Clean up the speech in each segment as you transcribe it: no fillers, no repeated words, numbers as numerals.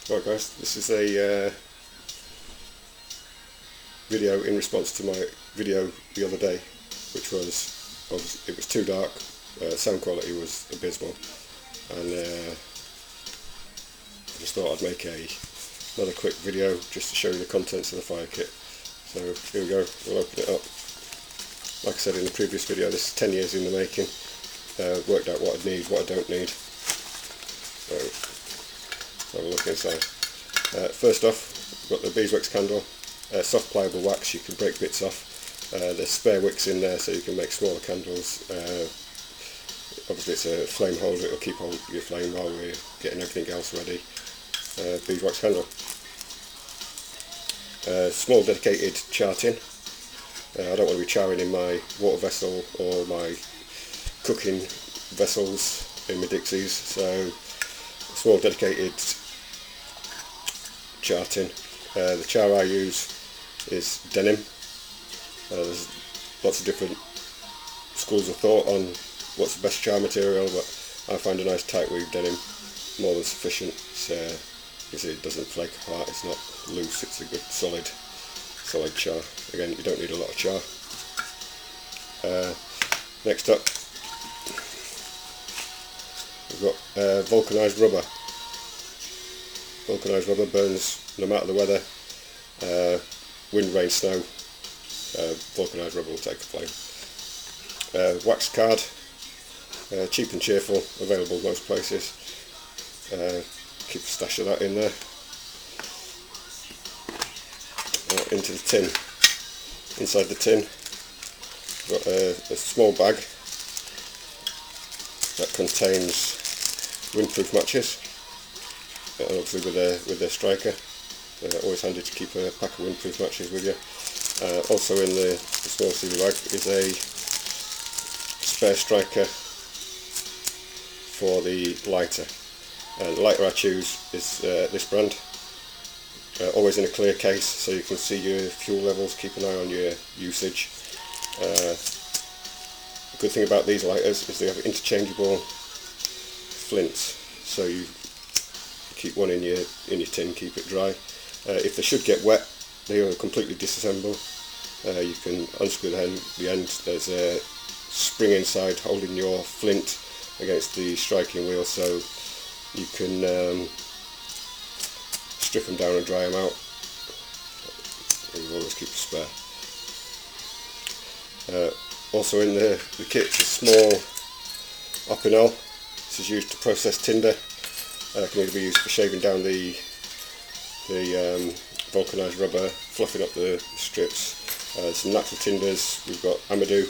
Right guys, this is a video in response to my video the other day, which was, it was too dark, sound quality was abysmal, and I just thought I'd make another quick video just to show you the contents of the fire kit. So here we go, we'll open it up. Like I said in the previous video, this is 10 years in the making. Worked out what I need, what I don't need. So let's have a look inside. First off, we've got the beeswax candle, soft pliable wax, you can break bits off. There's spare wicks in there so you can make smaller candles. Obviously it's a flame holder, it'll keep on your flame while we're getting everything else ready. Beeswax candle. Small dedicated char tin. I don't want to be charring in my water vessel or my cooking vessels in my Dixies, so a small dedicated char tin. The char I use is denim. There's lots of different schools of thought on what's the best char material, but I find a nice tight weave denim more than sufficient. You see, it doesn't flake apart, it's not loose, it's a good solid char. Again, you don't need a lot of char. Next up, we've got vulcanised rubber. Vulcanised rubber burns no matter the weather, wind, rain, snow. Vulcanised rubber will take a flame. Wax card, cheap and cheerful, available most places. Keep a stash of that in there. Into the tin. Inside the tin, we've got a small bag that contains windproof matches, and obviously with their striker. Always handy to keep a pack of windproof matches with you. Also in the small sealy bag is a spare striker for the lighter. The lighter I choose is this brand. Always in a clear case so you can see your fuel levels, keep an eye on your usage. The good thing about these lighters is they have interchangeable flints, so you keep one in your tin, keep it dry. If they should get wet, they will completely disassemble. You can unscrew the end. There's a spring inside holding your flint against the striking wheel, so you can strip them down and dry them out. You always keep a spare. Also in the kit is a small Opinel. This is used to process tinder. Can either be used for shaving down the vulcanised rubber, fluffing up the strips. Some natural tinders, we've got Amadou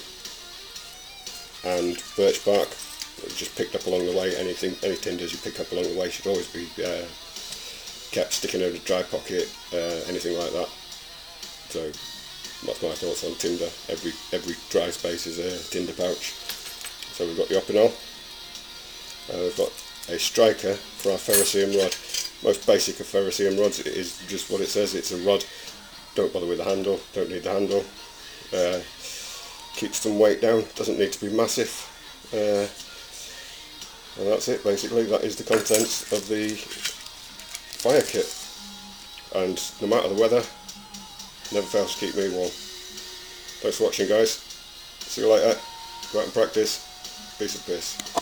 and birch bark that we just picked up along the way. Any tinders you pick up along the way should always be kept sticking in a dry pocket, anything like that. So that's my thoughts on tinder. Every dry space is a tinder pouch. So we've got the Opinel. We've got a striker for our ferrocerium rod. Most basic of ferrocerium rods, it is just what it says, it's a rod. Don't bother with the handle, don't need the handle. Keeps some weight down, doesn't need to be massive. And that's it basically, that is the contents of the fire kit. And no matter the weather, never fails to keep me warm. Thanks for watching guys, see you later, go out and practice, peace and piss.